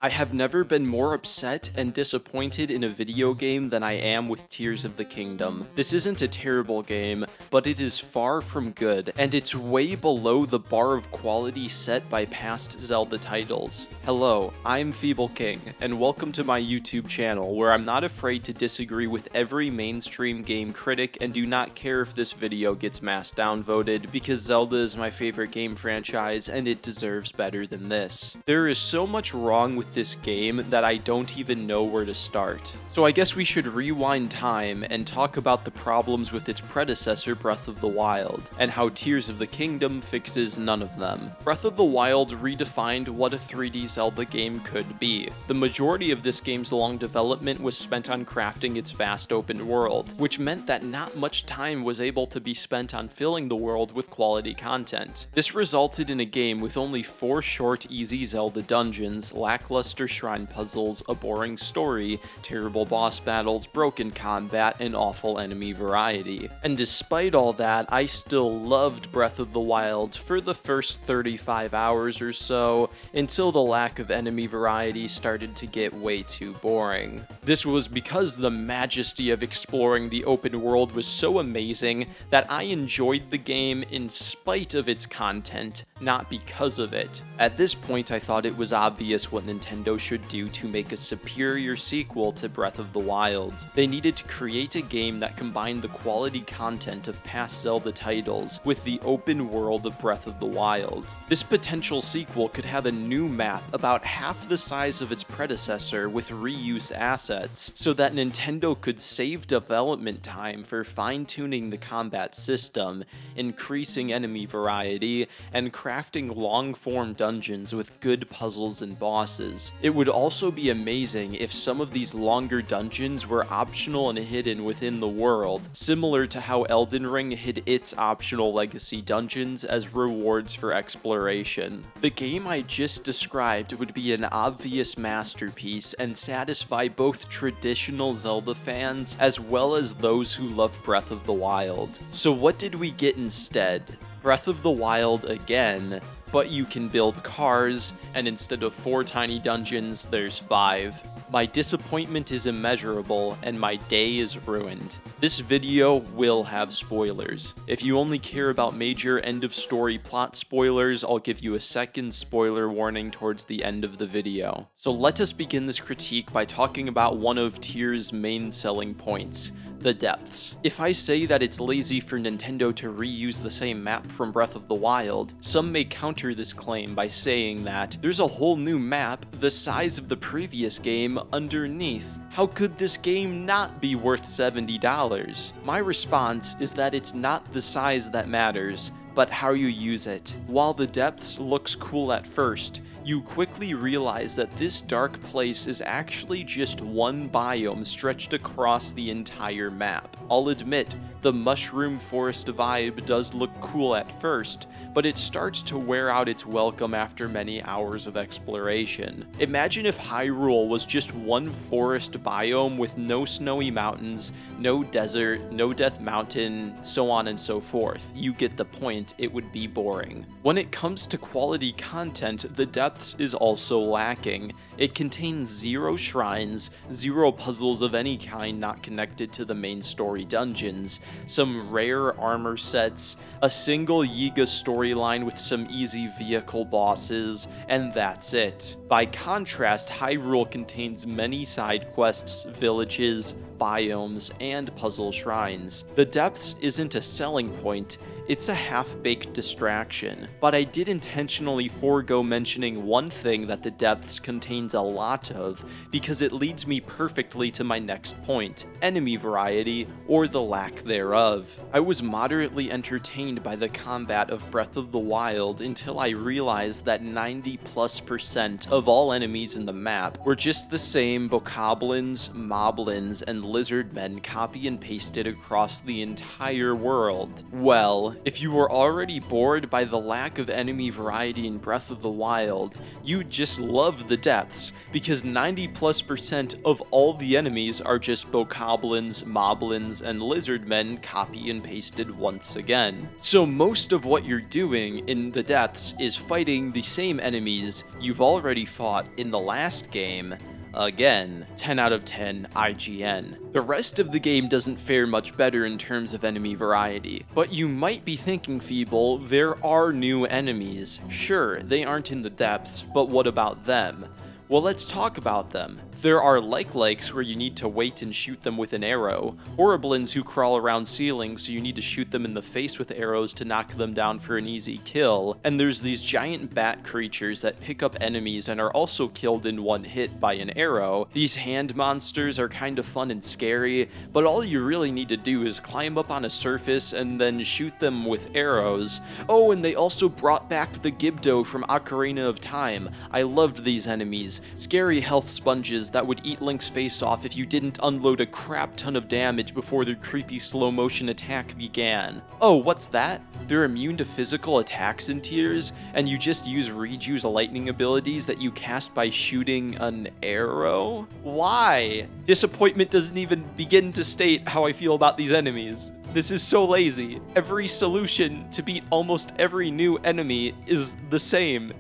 I have never been more upset and disappointed in a video game than I am with Tears of the Kingdom. This isn't a terrible game, but it is far from good, and it's way below the bar of quality set by past Zelda titles. Hello, I'm Feeble King, and welcome to my YouTube channel, where I'm not afraid to disagree with every mainstream game critic and do not care if this video gets mass downvoted, because Zelda is my favorite game franchise and it deserves better than this. There is so much wrong with this game that I don't even know where to start. So I guess we should rewind time and talk about the problems with its predecessor, Breath of the Wild, and how Tears of the Kingdom fixes none of them. Breath of the Wild redefined what a 3D Zelda game could be. The majority of this game's long development was spent on crafting its vast open world, which meant that not much time was able to be spent on filling the world with quality content. This resulted in a game with only 4 short, easy Zelda dungeons, lackluster shrine puzzles, a boring story, terrible boss battles, broken combat, and awful enemy variety. And despite all that, I still loved Breath of the Wild for the first 35 hours or so, until the lack of enemy variety started to get way too boring. This was because the majesty of exploring the open world was so amazing that I enjoyed the game in spite of its content, not because of it. At this point, I thought it was obvious what Nintendo should do to make a superior sequel to Breath of the Wild. They needed to create a game that combined the quality content of past Zelda titles with the open world of Breath of the Wild. This potential sequel could have a new map about half the size of its predecessor with reused assets, so that Nintendo could save development time for fine-tuning the combat system, increasing enemy variety, and crafting long-form dungeons with good puzzles and bosses. It would also be amazing if some of these longer dungeons were optional and hidden within the world, similar to how Elden Ring hid its optional legacy dungeons as rewards for exploration. The game I just described would be an obvious masterpiece and satisfy both traditional Zelda fans as well as those who love Breath of the Wild. So what did we get instead? Breath of the Wild again, but you can build cars, and instead of 4 tiny dungeons, there's 5. My disappointment is immeasurable, and my day is ruined. This video will have spoilers. If you only care about major end-of-story plot spoilers, I'll give you a second spoiler warning towards the end of the video. So let us begin this critique by talking about one of Tears' main selling points: the depths. If I say that it's lazy for Nintendo to reuse the same map from Breath of the Wild, some may counter this claim by saying that there's a whole new map the size of the previous game underneath. How could this game not be worth $70? My response is that it's not the size that matters, but how you use it. While the depths looks cool at first, you quickly realize that this dark place is actually just one biome stretched across the entire map. I'll admit, the mushroom forest vibe does look cool at first, but it starts to wear out its welcome after many hours of exploration. Imagine if Hyrule was just one forest biome with no snowy mountains, no desert, no Death Mountain, so on and so forth. You get the point, it would be boring. When it comes to quality content, the depths is also lacking. It contains 0 shrines, 0 puzzles of any kind not connected to the main story dungeons, some rare armor sets, a single Yiga storyline with some easy vehicle bosses, and that's it. By contrast, Hyrule contains many side quests, villages, biomes, and puzzle shrines. The depths isn't a selling point, it's a half-baked distraction, but I did intentionally forego mentioning one thing that the depths contains a lot of, because it leads me perfectly to my next point: enemy variety, or the lack thereof. I was moderately entertained by the combat of Breath of the Wild until I realized that 90+% of all enemies in the map were just the same bokoblins, moblins, and lizardmen copy and pasted across the entire world. Well, If you were already bored by the lack of enemy variety in Breath of the Wild, you just love the depths, because 90+% of all the enemies are just bokoblins, moblins, and lizardmen copy and pasted once again. So most of what you're doing in the depths is fighting the same enemies you've already fought in the last game. Again, 10 out of 10 IGN. The rest of the game doesn't fare much better in terms of enemy variety, but you might be thinking, Feeble, there are new enemies. Sure, they aren't in the depths, but what about them? Well, let's talk about them. There are likes where you need to wait and shoot them with an arrow, Horriblins who crawl around ceilings so you need to shoot them in the face with arrows to knock them down for an easy kill, and there's these giant bat creatures that pick up enemies and are also killed in one hit by an arrow. These hand monsters are kind of fun and scary, but all you really need to do is climb up on a surface and then shoot them with arrows. Oh, and they also brought back the Gibdo from Ocarina of Time. I loved these enemies. Scary health sponges that would eat Link's face off if you didn't unload a crap ton of damage before their creepy slow motion attack began. Oh, what's that? They're immune to physical attacks in Tears, and you just use Riju's lightning abilities that you cast by shooting an arrow? Why? Disappointment doesn't even begin to state how I feel about these enemies. This is so lazy. Every solution to beat almost every new enemy is the same.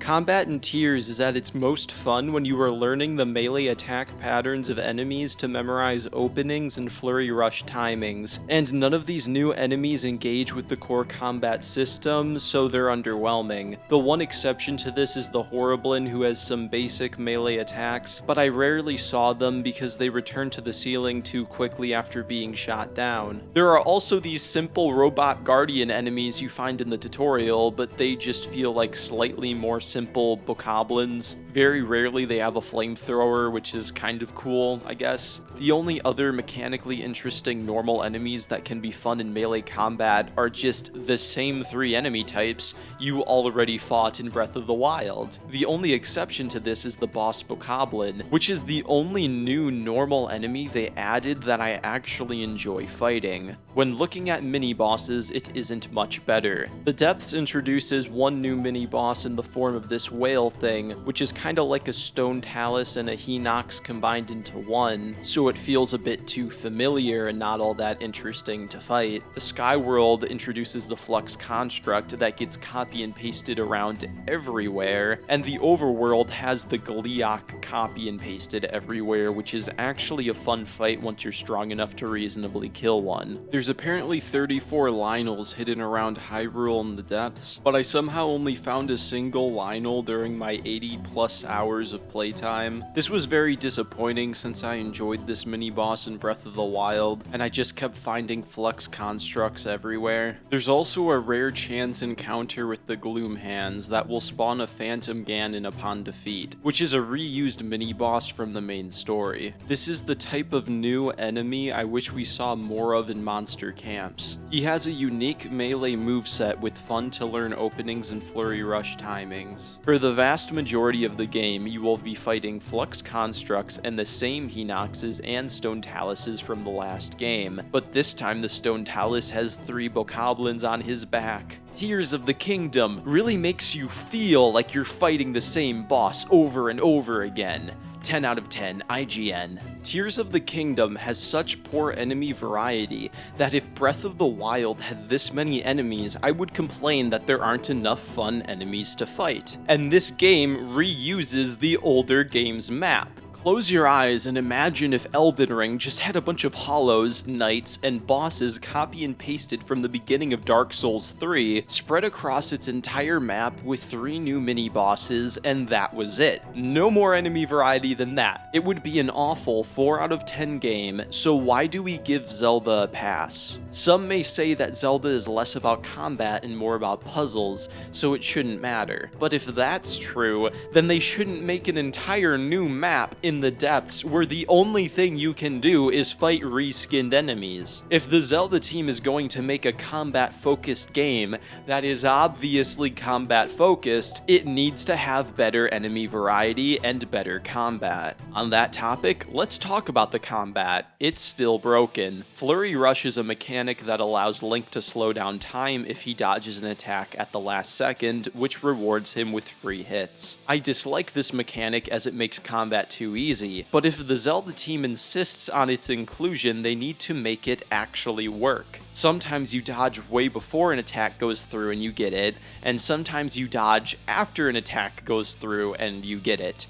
Combat in Tears is at its most fun when you are learning the melee attack patterns of enemies to memorize openings and Flurry Rush timings, and none of these new enemies engage with the core combat system, so they're underwhelming. The one exception to this is the Horriblin, who has some basic melee attacks, but I rarely saw them because they return to the ceiling too quickly after being shot down. There are also these simple robot guardian enemies you find in the tutorial, but they just feel like slightly more simple bokoblins. Very rarely they have a flamethrower, which is kind of cool, I guess. The only other mechanically interesting normal enemies that can be fun in melee combat are just the same 3 enemy types you already fought in Breath of the Wild. The only exception to this is the boss bokoblin, which is the only new normal enemy they added that I actually enjoy fighting. When looking at mini-bosses, it isn't much better. The Depths introduces one new mini-boss in the form of this whale thing, which is kinda like a stone talus and a Hinox combined into one, so it feels a bit too familiar and not all that interesting to fight. The Sky World introduces the Flux construct that gets copy and pasted around everywhere, and the Overworld has the Gleeok copy and pasted everywhere, which is actually a fun fight once you're strong enough to reasonably kill one. There's apparently 34 Lynels hidden around Hyrule in the Depths, but I somehow only found a single Lynel during my 80+ hours of playtime. This was very disappointing since I enjoyed this mini-boss in Breath of the Wild, and I just kept finding Flux constructs everywhere. There's also a rare chance encounter with the Gloom Hands that will spawn a Phantom Ganon upon defeat, which is a reused mini-boss from the main story. This is the type of new enemy I wish we saw more of in monster camps. He has a unique melee moveset with fun-to-learn openings and Flurry Rush timings. For the vast majority of the game, you will be fighting Flux constructs and the same Hinoxes and Stone Taluses from the last game, but this time the Stone Talus has 3 bokoblins on his back. Tears of the Kingdom really makes you feel like you're fighting the same boss over and over again. 10 out of 10 IGN. Tears of the Kingdom has such poor enemy variety that if Breath of the Wild had this many enemies, I would complain that there aren't enough fun enemies to fight. And this game reuses the older game's map. Close your eyes and imagine if Elden Ring just had a bunch of hollows, knights, and bosses copy and pasted from the beginning of Dark Souls 3, spread across its entire map with 3 new mini-bosses, and that was it. No more enemy variety than that. It would be an awful 4 out of 10 game, so why do we give Zelda a pass? Some may say that Zelda is less about combat and more about puzzles, so it shouldn't matter. But if that's true, then they shouldn't make an entire new map in in the depths where the only thing you can do is fight reskinned enemies. If the Zelda team is going to make a combat-focused game that is obviously combat-focused, it needs to have better enemy variety and better combat. On that topic, let's talk about the combat. It's still broken. Flurry Rush is a mechanic that allows Link to slow down time if he dodges an attack at the last second, which rewards him with free hits. I dislike this mechanic as it makes combat too easy, but if the Zelda team insists on its inclusion, they need to make it actually work. Sometimes you dodge way before an attack goes through and you get it, and sometimes you dodge after an attack goes through and you get it.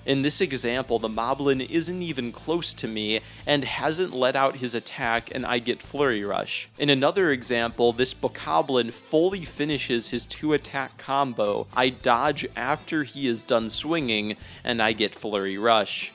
In this example, the Moblin isn't even close to me and hasn't let out his attack and I get Flurry Rush. In another example, this Bokoblin fully finishes his 2-attack combo. I dodge after he is done swinging and I get Flurry Rush.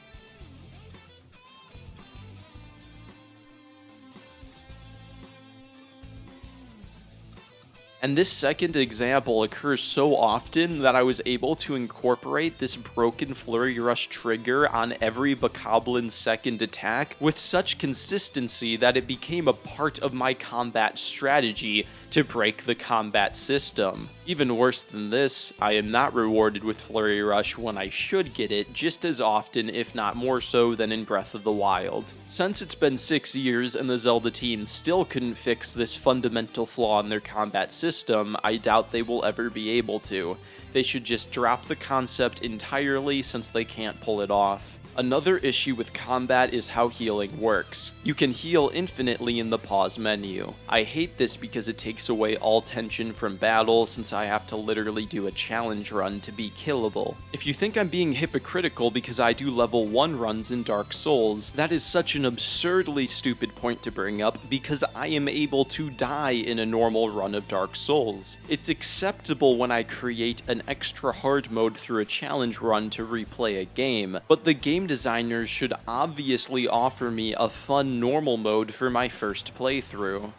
And this second example occurs so often that I was able to incorporate this broken Flurry Rush trigger on every Bokoblin's second attack with such consistency that it became a part of my combat strategy to break the combat system. Even worse than this, I am not rewarded with Flurry Rush when I should get it just as often, if not more so, than in Breath of the Wild. Since it's been 6 years and the Zelda team still couldn't fix this fundamental flaw in their combat system, I doubt they will ever be able to. They should just drop the concept entirely since they can't pull it off. Another issue with combat is how healing works. You can heal infinitely in the pause menu. I hate this because it takes away all tension from battle since I have to literally do a challenge run to be killable. If you think I'm being hypocritical because I do level 1 runs in Dark Souls, that is such an absurdly stupid point to bring up because I am able to die in a normal run of Dark Souls. It's acceptable when I create an extra hard mode through a challenge run to replay a game, but the game designers should obviously offer me a fun normal mode for my first playthrough.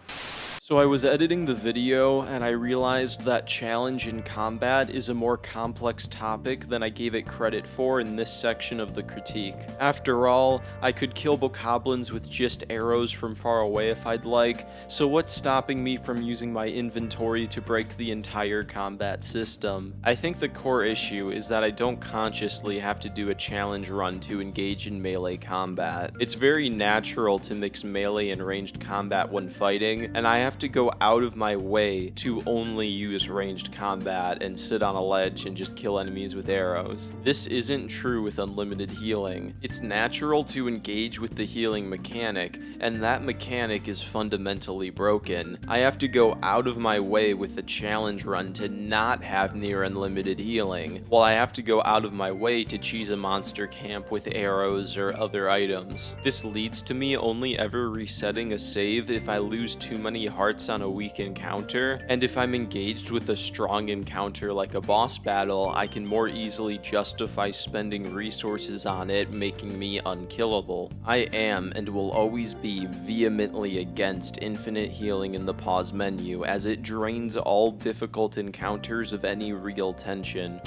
So I was editing the video and I realized that challenge in combat is a more complex topic than I gave it credit for in this section of the critique. After all, I could kill Bokoblins with just arrows from far away if I'd like, so what's stopping me from using my inventory to break the entire combat system? I think the core issue is that I don't consciously have to do a challenge run to engage in melee combat. It's very natural to mix melee and ranged combat when fighting, and I have to go out of my way to only use ranged combat and sit on a ledge and just kill enemies with arrows. This isn't true with unlimited healing. It's natural to engage with the healing mechanic, and that mechanic is fundamentally broken. I have to go out of my way with the challenge run to not have near unlimited healing, while I have to go out of my way to cheese a monster camp with arrows or other items. This leads to me only ever resetting a save if I lose too many hearts on a weak encounter, and if I'm engaged with a strong encounter like a boss battle, I can more easily justify spending resources on it, making me unkillable. I am and will always be vehemently against infinite healing in the pause menu, as it drains all difficult encounters of any real tension.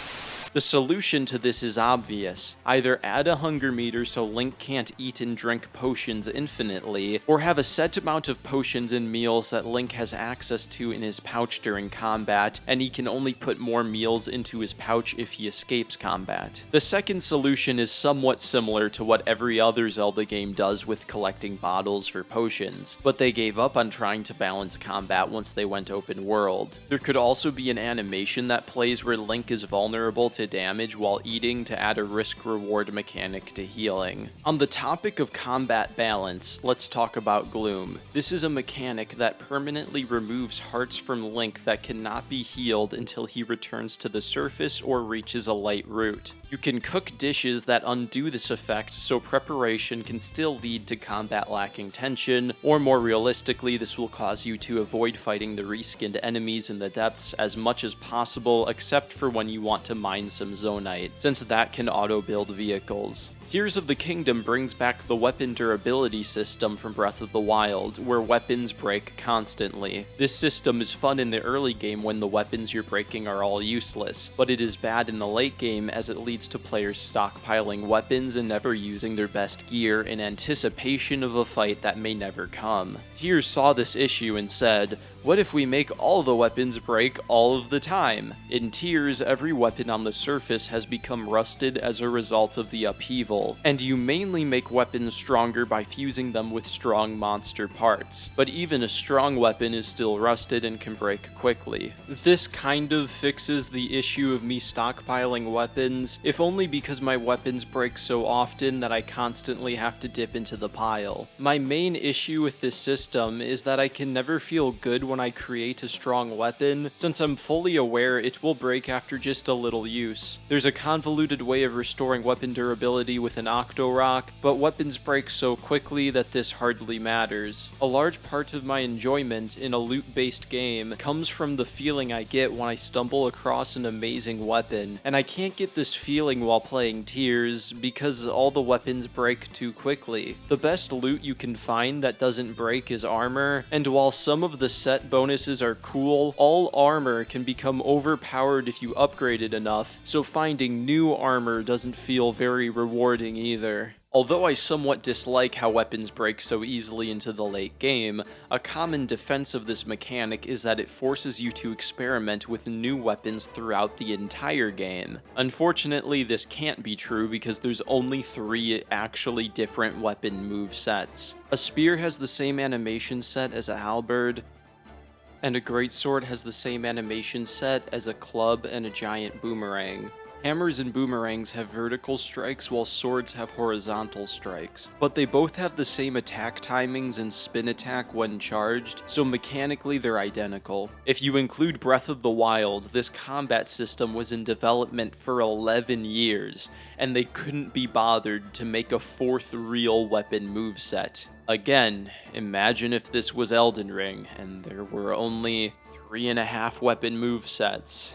The solution to this is obvious. Either add a hunger meter so Link can't eat and drink potions infinitely, or have a set amount of potions and meals that Link has access to in his pouch during combat, and he can only put more meals into his pouch if he escapes combat. The second solution is somewhat similar to what every other Zelda game does with collecting bottles for potions, but they gave up on trying to balance combat once they went open world. There could also be an animation that plays where Link is vulnerable to damage while eating to add a risk-reward mechanic to healing. On the topic of combat balance, let's talk about Gloom. This is a mechanic that permanently removes hearts from Link that cannot be healed until he returns to the surface or reaches a light route. You can cook dishes that undo this effect, so preparation can still lead to combat lacking tension, or more realistically, this will cause you to avoid fighting the reskinned enemies in the depths as much as possible, except for when you want to mine some Zonite, since that can auto-build vehicles. Tears of the Kingdom brings back the weapon durability system from Breath of the Wild, where weapons break constantly. This system is fun in the early game when the weapons you're breaking are all useless, but it is bad in the late game as it leads to players stockpiling weapons and never using their best gear in anticipation of a fight that may never come. Tears saw this issue and said, "What if we make all the weapons break all of the time?" In Tears, every weapon on the surface has become rusted as a result of the upheaval, and you mainly make weapons stronger by fusing them with strong monster parts. But even a strong weapon is still rusted and can break quickly. This kind of fixes the issue of me stockpiling weapons, if only because my weapons break so often that I constantly have to dip into the pile. My main issue with this system is that I can never feel good when I create a strong weapon, since I'm fully aware it will break after just a little use. There's a convoluted way of restoring weapon durability with an Octorock, but weapons break so quickly that this hardly matters. A large part of my enjoyment in a loot-based game comes from the feeling I get when I stumble across an amazing weapon, and I can't get this feeling while playing Tears because all the weapons break too quickly. The best loot you can find that doesn't break is armor, and while some of the set bonuses are cool, all armor can become overpowered if you upgrade it enough, so finding new armor doesn't feel very rewarding either. Although I somewhat dislike how weapons break so easily into the late game, a common defense of this mechanic is that it forces you to experiment with new weapons throughout the entire game. Unfortunately, this can't be true because there's only 3 actually different weapon movesets. A spear has the same animation set as a halberd, and a greatsword has the same animation set as a club and a giant boomerang. Hammers and boomerangs have vertical strikes while swords have horizontal strikes, but they both have the same attack timings and spin attack when charged, so mechanically they're identical. If you include Breath of the Wild, this combat system was in development for 11 years, and they couldn't be bothered to make a 4th real weapon moveset. Again, imagine if this was Elden Ring, and there were only 3.5 weapon movesets.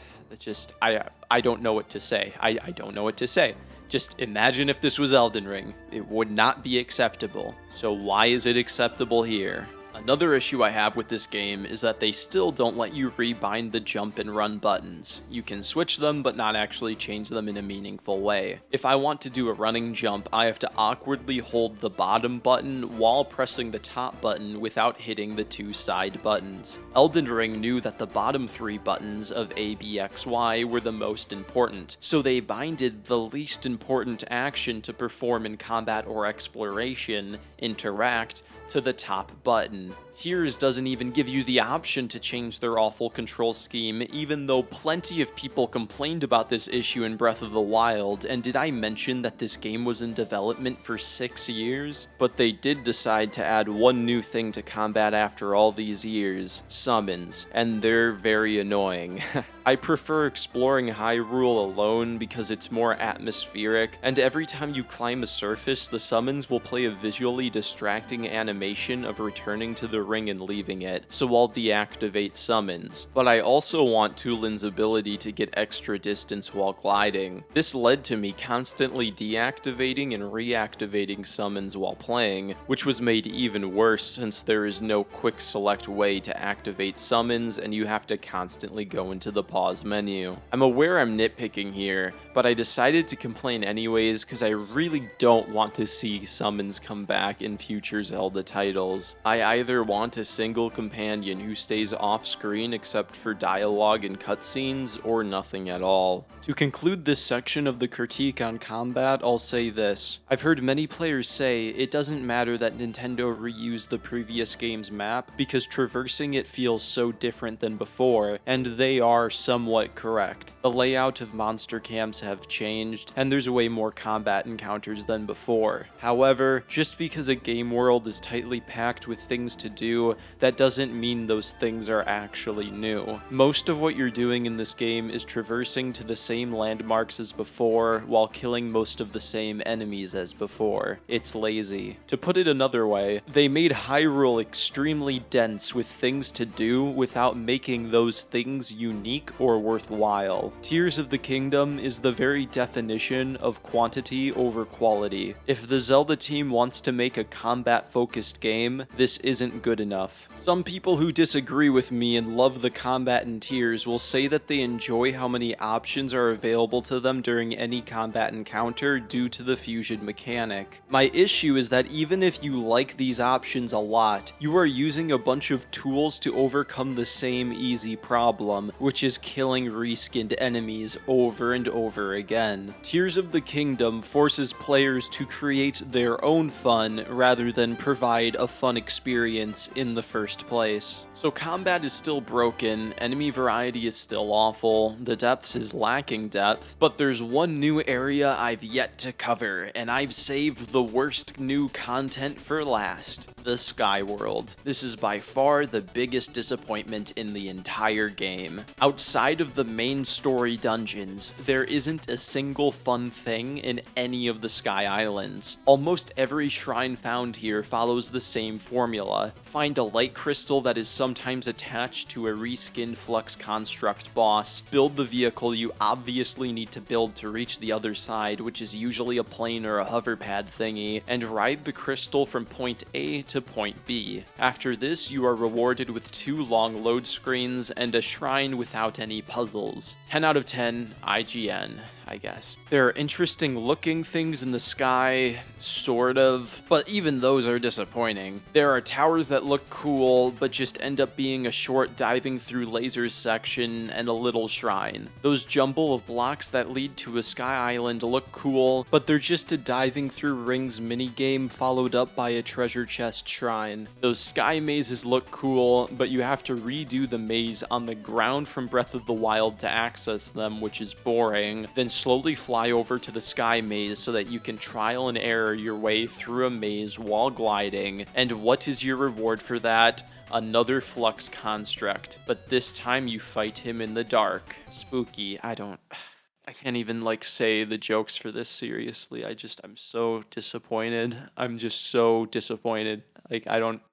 I don't know what to say. I don't know what to say. Just imagine if this was Elden Ring. It would not be acceptable. So why is it acceptable here? Another issue I have with this game is that they still don't let you rebind the jump and run buttons. You can switch them, but not actually change them in a meaningful way. If I want to do a running jump, I have to awkwardly hold the bottom button while pressing the top button without hitting the 2 side buttons. Elden Ring knew that the bottom 3 buttons of A, B, X, Y were the most important, so they binded the least important action to perform in combat or exploration, interact, to the top button. Tears doesn't even give you the option to change their awful control scheme, even though plenty of people complained about this issue in Breath of the Wild, and did I mention that this game was in development for 6 years? But they did decide to add one new thing to combat after all these years: summons, and they're very annoying. I prefer exploring Hyrule alone because it's more atmospheric, and every time you climb a surface, the summons will play a visually distracting animation of returning to the ring and leaving it, so I'll deactivate summons. But I also want Tulin's ability to get extra distance while gliding. This led to me constantly deactivating and reactivating summons while playing, which was made even worse since there is no quick select way to activate summons and you have to constantly go into the pause menu. I'm aware I'm nitpicking here, but I decided to complain anyways because I really don't want to see summons come back in future Zelda titles. I either want a single companion who stays off screen except for dialogue and cutscenes, or nothing at all. To conclude this section of the critique on combat, I'll say this. I've heard many players say it doesn't matter that Nintendo reused the previous game's map because traversing it feels so different than before, and they are somewhat correct. The layout of monster camps have changed, and there's way more combat encounters than before. However, just because a game world is tightly packed with things to do, that doesn't mean those things are actually new. Most of what you're doing in this game is traversing to the same landmarks as before, while killing most of the same enemies as before. It's lazy. To put it another way, they made Hyrule extremely dense with things to do without making those things unique or worthwhile. Tears of the Kingdom is the very definition of quantity over quality. If the Zelda team wants to make a combat-focused game, this isn't good enough. Some people who disagree with me and love the combat in Tears will say that they enjoy how many options are available to them during any combat encounter due to the fusion mechanic. My issue is that even if you like these options a lot, you are using a bunch of tools to overcome the same easy problem, which is killing reskinned enemies over and over again. Tears of the Kingdom forces players to create their own fun rather than provide a fun experience in the first place. So combat is still broken, enemy variety is still awful, the depths is lacking depth, but there's one new area I've yet to cover, and I've saved the worst new content for last. The Sky World. This is by far the biggest disappointment in the entire game. Outside of the main story dungeons, there isn't a single fun thing in any of the Sky Islands. Almost every shrine found here follows the same formula. Find a light crystal that is sometimes attached to a reskinned Flux Construct boss, build the vehicle you obviously need to build to reach the other side, which is usually a plane or a hoverpad thingy, and ride the crystal from point A to point B. After this, you are rewarded with 2 long load screens and a shrine without any puzzles. 10 out of 10, IGN. I guess. There are interesting looking things in the sky, sort of, but even those are disappointing. There are towers that look cool, but just end up being a short diving through lasers section and a little shrine. Those jumble of blocks that lead to a sky island look cool, but they're just a diving through rings minigame followed up by a treasure chest shrine. Those sky mazes look cool, but you have to redo the maze on the ground from Breath of the Wild to access them, which is boring. Then slowly fly over to the sky maze so that you can trial and error your way through a maze while gliding. And what is your reward for that? Another Flux Construct, but this time you fight him in the dark. Spooky. I can't even say the jokes for this seriously. I'm so disappointed. I'm just so disappointed.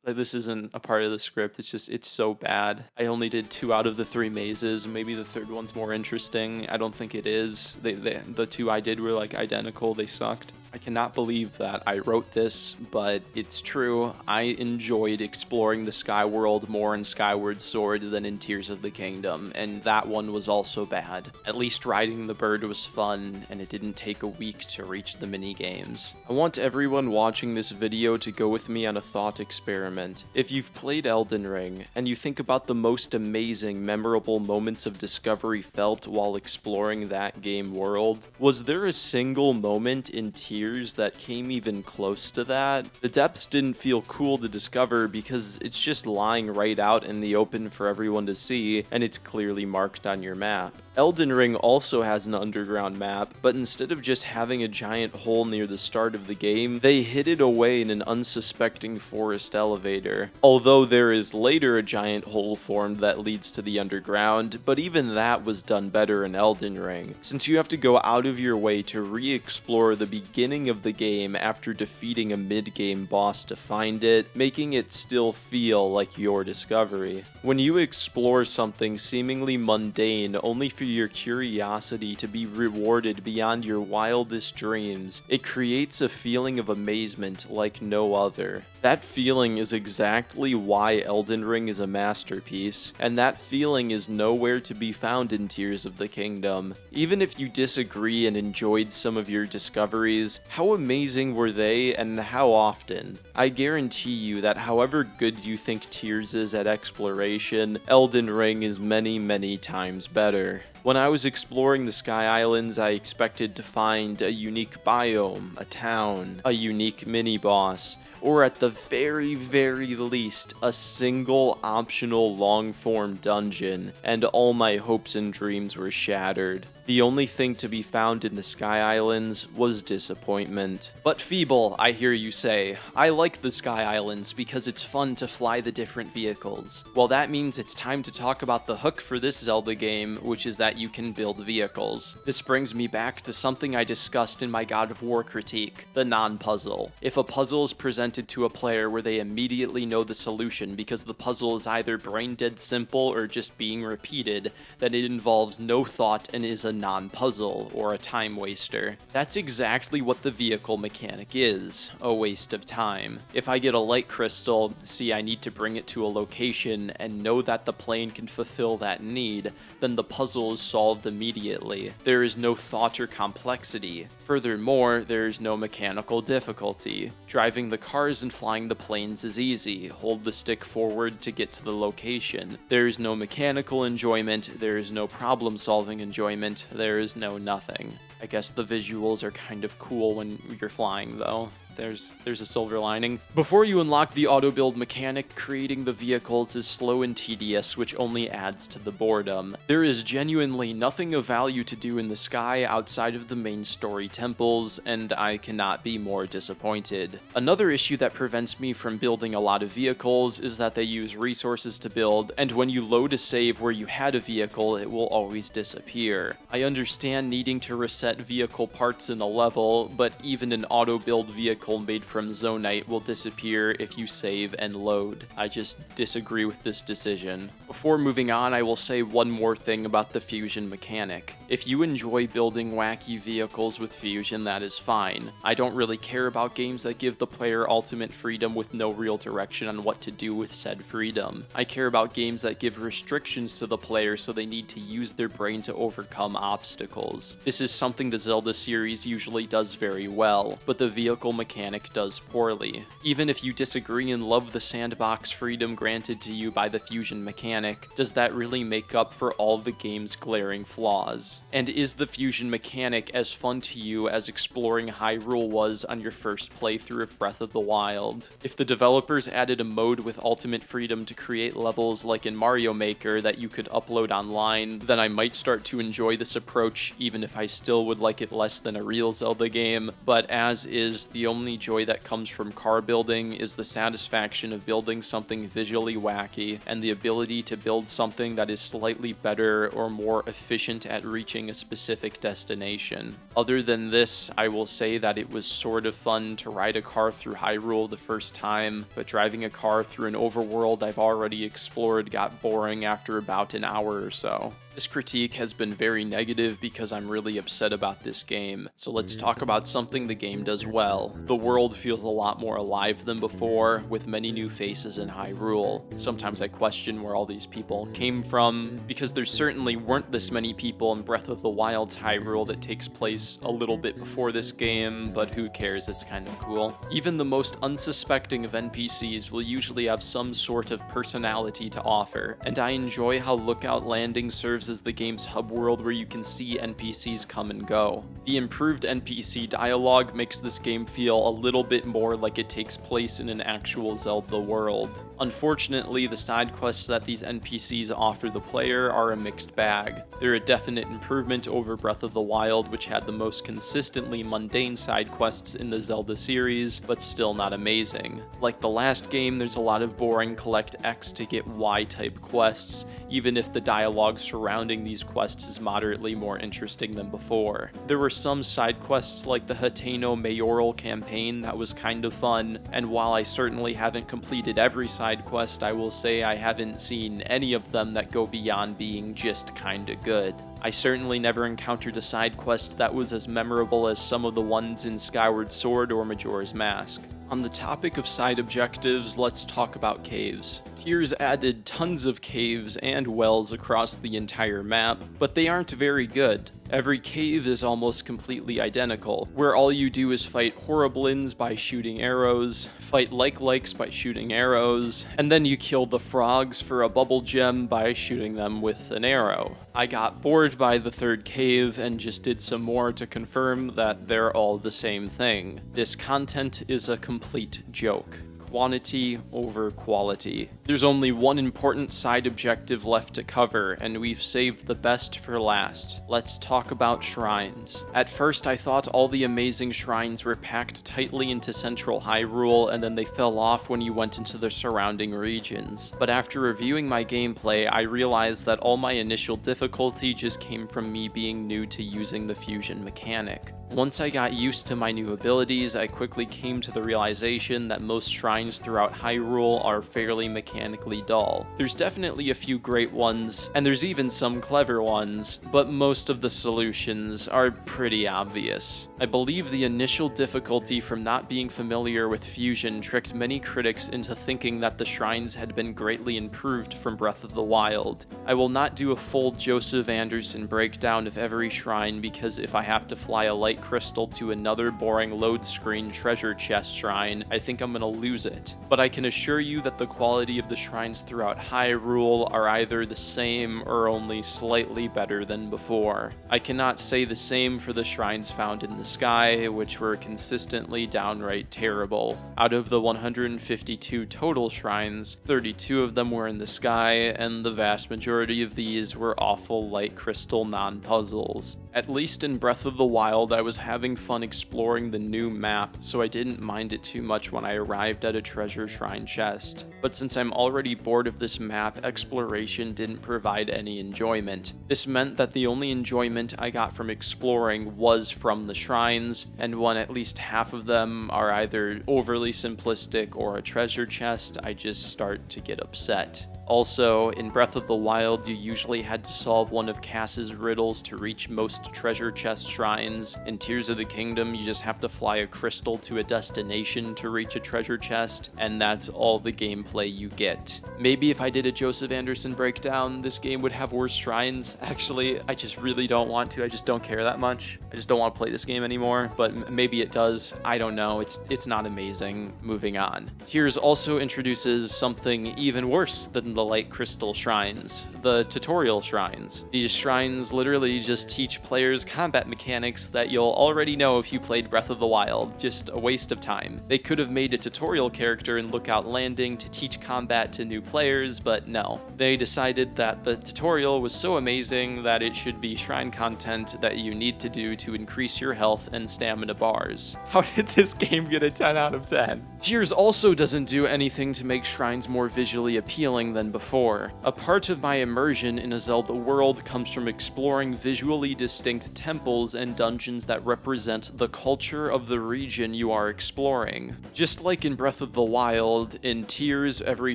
This isn't a part of the script. It's so bad. I only did 2 out of the 3 mazes. Maybe the third one's more interesting. I don't think it is. The 2 I did were identical. They sucked. I cannot believe that I wrote this, but it's true. I enjoyed exploring the Sky World more in Skyward Sword than in Tears of the Kingdom, and that one was also bad. At least riding the bird was fun, and it didn't take a week to reach the mini-games. I want everyone watching this video to go with me on a thought experiment. If you've played Elden Ring, and you think about the most amazing, memorable moments of discovery felt while exploring that game world, was there a single moment in Tears that came even close to that? The depths didn't feel cool to discover because it's just lying right out in the open for everyone to see, and it's clearly marked on your map. Elden Ring also has an underground map, but instead of just having a giant hole near the start of the game, they hid it away in an unsuspecting forest elevator. Although there is later a giant hole formed that leads to the underground, but even that was done better in Elden Ring, since you have to go out of your way to re-explore the beginning of the game after defeating a mid-game boss to find it, making it still feel like your discovery. When you explore something seemingly mundane only for your curiosity to be rewarded beyond your wildest dreams, it creates a feeling of amazement like no other. That feeling is exactly why Elden Ring is a masterpiece, and that feeling is nowhere to be found in Tears of the Kingdom. Even if you disagree and enjoyed some of your discoveries, how amazing were they and how often? I guarantee you that however good you think Tears is at exploration, Elden Ring is many, many times better. When I was exploring the Sky Islands, I expected to find a unique biome, a town, a unique mini-boss, or at the very, very least, a single optional long-form dungeon, and all my hopes and dreams were shattered. The only thing to be found in the Sky Islands was disappointment. But Feeble, I hear you say, I like the Sky Islands because it's fun to fly the different vehicles. Well, that means it's time to talk about the hook for this Zelda game, which is that you can build vehicles. This brings me back to something I discussed in my God of War critique, the non-puzzle. If a puzzle is presented to a player where they immediately know the solution because the puzzle is either brain-dead simple or just being repeated, then it involves no thought and is a non-puzzle, or a time waster. That's exactly what the vehicle mechanic is, a waste of time. If I get a light crystal, see I need to bring it to a location, and know that the plane can fulfill that need, then the puzzle is solved immediately. There is no thought or complexity. Furthermore, there is no mechanical difficulty. Driving the cars and flying the planes is easy. Hold the stick forward to get to the location. There is no mechanical enjoyment, there is no problem-solving enjoyment, there is no nothing. I guess the visuals are kind of cool when you're flying, though. There's a silver lining. Before you unlock the auto-build mechanic, creating the vehicles is slow and tedious, which only adds to the boredom. There is genuinely nothing of value to do in the sky outside of the main story temples, and I cannot be more disappointed. Another issue that prevents me from building a lot of vehicles is that they use resources to build, and when you load a save where you had a vehicle, it will always disappear. I understand needing to reset vehicle parts in a level, but even an auto-build vehicle made from Zonite will disappear if you save and load. I just disagree with this decision. Before moving on, I will say one more thing about the fusion mechanic. If you enjoy building wacky vehicles with fusion, that is fine. I don't really care about games that give the player ultimate freedom with no real direction on what to do with said freedom. I care about games that give restrictions to the player so they need to use their brain to overcome obstacles. This is something the Zelda series usually does very well, but the vehicle mechanic does poorly. Even if you disagree and love the sandbox freedom granted to you by the fusion mechanic, does that really make up for all the game's glaring flaws? And is the fusion mechanic as fun to you as exploring Hyrule was on your first playthrough of Breath of the Wild? If the developers added a mode with ultimate freedom to create levels like in Mario Maker that you could upload online, then I might start to enjoy this approach, even if I still would like it less than a real Zelda game. But as is, the only joy that comes from car building is the satisfaction of building something visually wacky and the ability to build something that is slightly better or more efficient at reaching a specific destination. Other than this, I will say that it was sort of fun to ride a car through Hyrule the first time, but driving a car through an overworld I've already explored got boring after about an hour or so. This critique has been very negative because I'm really upset about this game, so let's talk about something the game does well. The world feels a lot more alive than before, with many new faces in Hyrule. Sometimes I question where all these people came from, because there certainly weren't this many people in Breath of the Wild's Hyrule that takes place a little bit before this game, but who cares, it's kind of cool. Even the most unsuspecting of NPCs will usually have some sort of personality to offer, and I enjoy how Lookout Landing serves as the game's hub world where you can see NPCs come and go. The improved NPC dialogue makes this game feel a little bit more like it takes place in an actual Zelda world. Unfortunately, the side quests that these NPCs offer the player are a mixed bag. They're a definite improvement over Breath of the Wild, which had the most consistently mundane side quests in the Zelda series, but still not amazing. Like the last game, there's a lot of boring collect X to get Y type quests, even if the dialogue surrounding these quests is moderately more interesting than before. There were some side quests like the Hateno mayoral campaign that was kind of fun, and while I certainly haven't completed every side quest, I will say I haven't seen any of them that go beyond being just kinda good. I certainly never encountered a side quest that was as memorable as some of the ones in Skyward Sword or Majora's Mask. On the topic of side objectives, let's talk about caves. Tears added tons of caves and wells across the entire map, but they aren't very good. Every cave is almost completely identical, where all you do is fight Horriblins by shooting arrows, fight Like-Likes by shooting arrows, and then you kill the frogs for a bubble gem by shooting them with an arrow. I got bored by the third cave and just did some more to confirm that they're all the same thing. This content is a complete joke. Quantity over quality. There's only one important side objective left to cover, and we've saved the best for last. Let's talk about shrines. At first, I thought all the amazing shrines were packed tightly into central Hyrule, and then they fell off when you went into the surrounding regions. But after reviewing my gameplay, I realized that all my initial difficulty just came from me being new to using the fusion mechanic. Once I got used to my new abilities, I quickly came to the realization that most shrines throughout Hyrule are fairly mechanically dull. There's definitely a few great ones, and there's even some clever ones, but most of the solutions are pretty obvious. I believe the initial difficulty from not being familiar with fusion tricked many critics into thinking that the shrines had been greatly improved from Breath of the Wild. I will not do a full Joseph Anderson breakdown of every shrine because if I have to fly a light crystal to another boring load screen treasure chest shrine, I think I'm gonna lose it. But I can assure you that the quality of the shrines throughout Hyrule are either the same or only slightly better than before. I cannot say the same for the shrines found in the sky, which were consistently downright terrible. Out of the 152 total shrines, 32 of them were in the sky, and the vast majority of these were awful light crystal non-puzzles. At least in Breath of the Wild, I was having fun exploring the new map, so I didn't mind it too much when I arrived at a treasure shrine chest. But since I'm already bored of this map, exploration didn't provide any enjoyment. This meant that the only enjoyment I got from exploring was from the shrines, and when at least half of them are either overly simplistic or a treasure chest, I just start to get upset. Also, in Breath of the Wild, you usually had to solve one of Cass's riddles to reach most treasure chest shrines. In Tears of the Kingdom, you just have to fly a crystal to a destination to reach a treasure chest, and that's all the gameplay you get. Maybe if I did a Joseph Anderson breakdown, this game would have worse shrines. Actually, I just really don't want to. I just don't care that much. I just don't want to play this game anymore, but maybe it does. I don't know. It's not amazing. Moving on. Tears also introduces something even worse than the light crystal shrines, the tutorial shrines. These shrines literally just teach players combat mechanics that you'll already know if you played Breath of the Wild. Just a waste of time. They could have made a tutorial character in Lookout Landing to teach combat to new players, but no. They decided that the tutorial was so amazing that it should be shrine content that you need to do to increase your health and stamina bars. How did this game get a 10 out of 10? Tears also doesn't do anything to make shrines more visually appealing than before. A part of my immersion in a Zelda world comes from exploring visually distinct temples and dungeons that represent the culture of the region you are exploring. Just like in Breath of the Wild, in Tears, every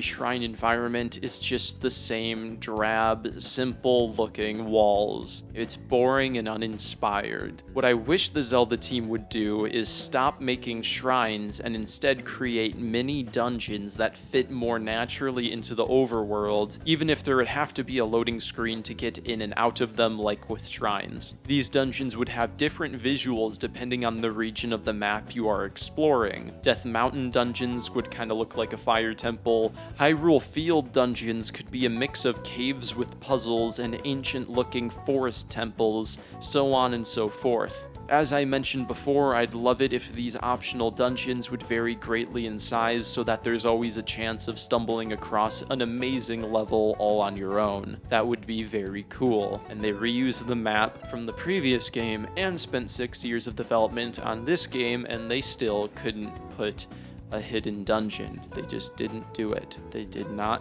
shrine environment is just the same drab, simple-looking walls. It's boring and uninspired. What I wish the Zelda team would do is stop making shrines and instead create mini dungeons that fit more naturally into the overworld, even if there would have to be a loading screen to get in and out of them like with shrines. These dungeons would have different visuals depending on the region of the map you are exploring. Death Mountain dungeons would kind of look like a fire temple. Hyrule Field dungeons could be a mix of caves with puzzles and ancient-looking forest temples, so on and so forth. As I mentioned before, I'd love it if these optional dungeons would vary greatly in size so that there's always a chance of stumbling across an amazing level all on your own. That would be very cool. And they reused the map from the previous game and spent 6 years of development on this game, and they still couldn't put a hidden dungeon. They just didn't do it. They did not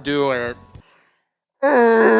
do it.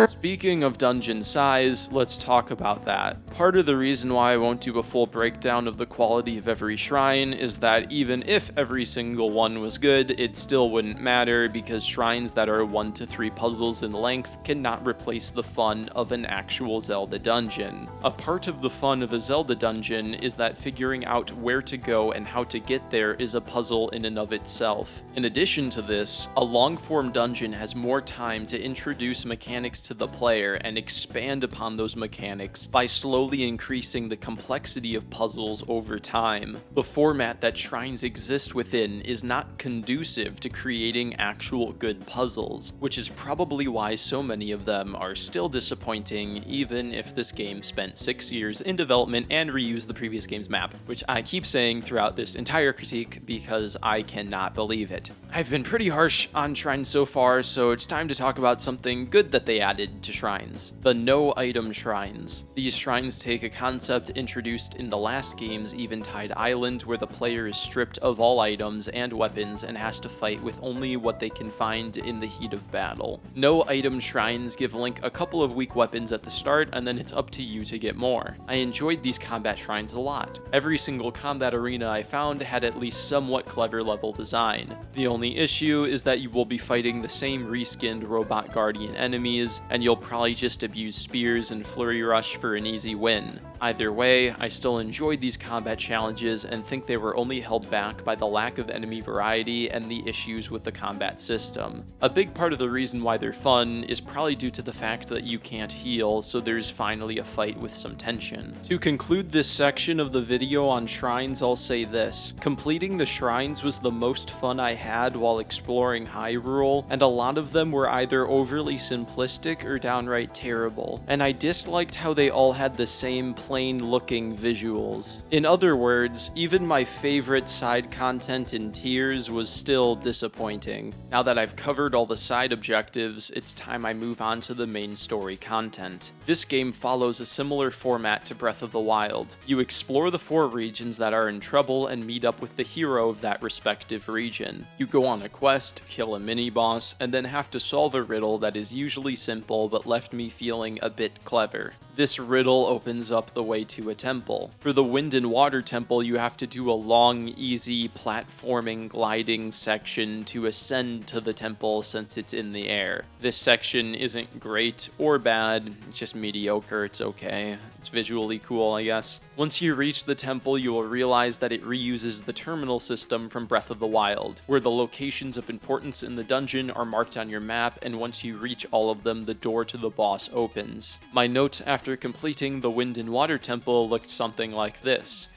Speaking of dungeon size, let's talk about that. Part of the reason why I won't do a full breakdown of the quality of every shrine is that even if every single one was good, it still wouldn't matter because shrines that are 1 to 3 puzzles in length cannot replace the fun of an actual Zelda dungeon. A part of the fun of a Zelda dungeon is that figuring out where to go and how to get there is a puzzle in and of itself. In addition to this, a long-form dungeon has more time to introduce mechanics to the player and expand upon those mechanics by slowly increasing the complexity of puzzles over time. The format that shrines exist within is not conducive to creating actual good puzzles, which is probably why so many of them are still disappointing even if this game spent 6 years in development and reused the previous game's map, which I keep saying throughout this entire critique because I cannot believe it. I've been pretty harsh on shrines so far, so it's time to talk about something good that they added to shrines. The no-item shrines. These shrines take a concept introduced in the last game's Eventide Island, where the player is stripped of all items and weapons and has to fight with only what they can find in the heat of battle. No-item shrines give Link a couple of weak weapons at the start, and then it's up to you to get more. I enjoyed these combat shrines a lot. Every single combat arena I found had at least somewhat clever level design. The only issue is that you will be fighting the same reskinned robot guardian enemies, and you'll probably just abuse spears and Flurry Rush for an easy win. Either way, I still enjoyed these combat challenges and think they were only held back by the lack of enemy variety and the issues with the combat system. A big part of the reason why they're fun is probably due to the fact that you can't heal, so there's finally a fight with some tension. To conclude this section of the video on shrines, I'll say this. Completing the shrines was the most fun I had while exploring Hyrule, and a lot of them were either overly simplistic or downright terrible, and I disliked how they all had the same plain-looking visuals. In other words, even my favorite side content in Tears was still disappointing. Now that I've covered all the side objectives, it's time I move on to the main story content. This game follows a similar format to Breath of the Wild. You explore the 4 regions that are in trouble and meet up with the hero of that respective region. You go on a quest, kill a mini-boss, and then have to solve a riddle that is usually simple but left me feeling a bit clever. This riddle opens up the way to a temple. For the Wind and Water Temple, you have to do a long, easy, platforming, gliding section to ascend to the temple since it's in the air. This section isn't great or bad, it's just mediocre, it's okay. It's visually cool, I guess. Once you reach the temple, you will realize that it reuses the terminal system from Breath of the Wild, where the locations of importance in the dungeon are marked on your map, and once you reach all of them, the door to the boss opens. My note after completing the Wind and Water Temple looked something like this.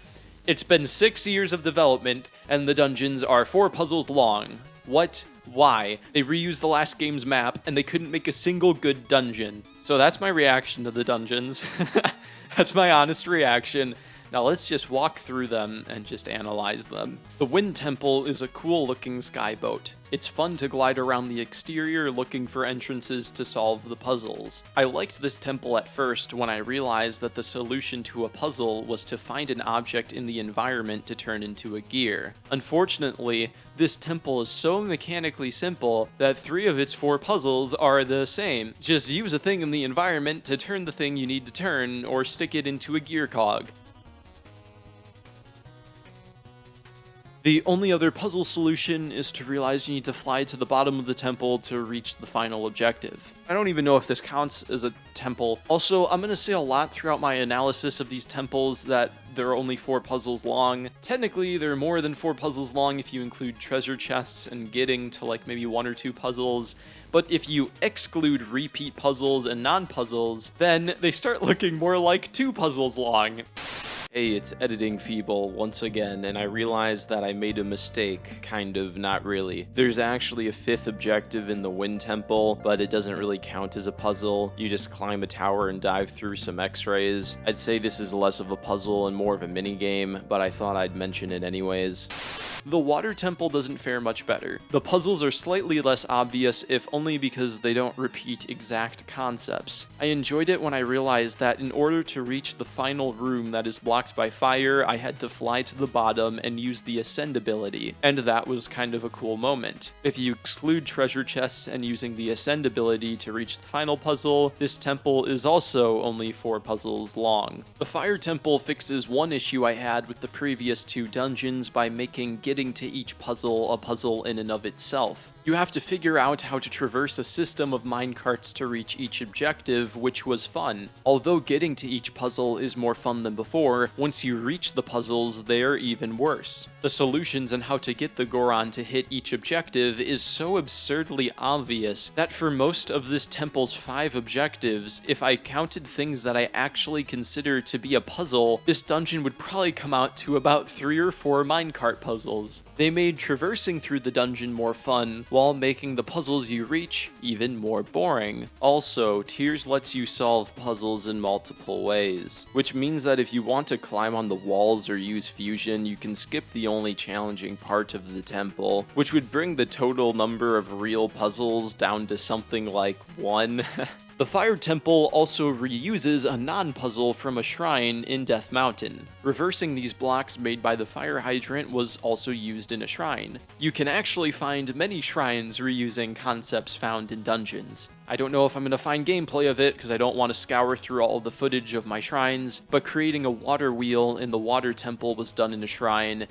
It's been 6 years of development, and the dungeons are 4 puzzles long. What? Why? They reused the last game's map, and they couldn't make a single good dungeon. So that's my reaction to the dungeons. That's my honest reaction. Now let's just walk through them and just analyze them. The Wind Temple is a cool looking skyboat. It's fun to glide around the exterior looking for entrances to solve the puzzles. I liked this temple at first when I realized that the solution to a puzzle was to find an object in the environment to turn into a gear. Unfortunately, this temple is so mechanically simple that 3 of its 4 puzzles are the same. Just use a thing in the environment to turn the thing you need to turn, or stick it into a gear cog. The only other puzzle solution is to realize you need to fly to the bottom of the temple to reach the final objective. I don't even know if this counts as a temple. Also, I'm going to say a lot throughout my analysis of these temples that they're only 4 puzzles long. Technically, they're more than 4 puzzles long if you include treasure chests and getting to like maybe 1 or 2 puzzles. But if you exclude repeat puzzles and non-puzzles, then they start looking more like 2 puzzles long. Hey, it's Editing Feeble once again, and I realized that I made a mistake, kind of, not really. There's actually a 5th objective in the Wind Temple, but it doesn't really count as a puzzle. You just climb a tower and dive through some x-rays. I'd say this is less of a puzzle and more of a minigame, but I thought I'd mention it anyways. The Water Temple doesn't fare much better. The puzzles are slightly less obvious, if only because they don't repeat exact concepts. I enjoyed it when I realized that in order to reach the final room that is blocked by fire, I had to fly to the bottom and use the Ascend ability, and that was kind of a cool moment. If you exclude treasure chests and using the Ascend ability to reach the final puzzle, this temple is also only 4 puzzles long. The Fire Temple fixes one issue I had with the previous 2 dungeons by making getting to each puzzle a puzzle in and of itself. You have to figure out how to traverse a system of minecarts to reach each objective, which was fun. Although getting to each puzzle is more fun than before, once you reach the puzzles, they're even worse. The solutions on how to get the Goron to hit each objective is so absurdly obvious that for most of this temple's 5 objectives, if I counted things that I actually consider to be a puzzle, this dungeon would probably come out to about 3 or 4 minecart puzzles. They made traversing through the dungeon more fun, while making the puzzles you reach even more boring. Also, Tears lets you solve puzzles in multiple ways, which means that if you want to climb on the walls or use fusion, you can skip the only challenging part of the temple, which would bring the total number of real puzzles down to something like 1. The Fire Temple also reuses a non-puzzle from a shrine in Death Mountain. Reversing these blocks made by the fire hydrant was also used in a shrine. You can actually find many shrines reusing concepts found in dungeons. I don't know if I'm going to find gameplay of it because I don't want to scour through all the footage of my shrines, but creating a water wheel in the Water Temple was done in a shrine,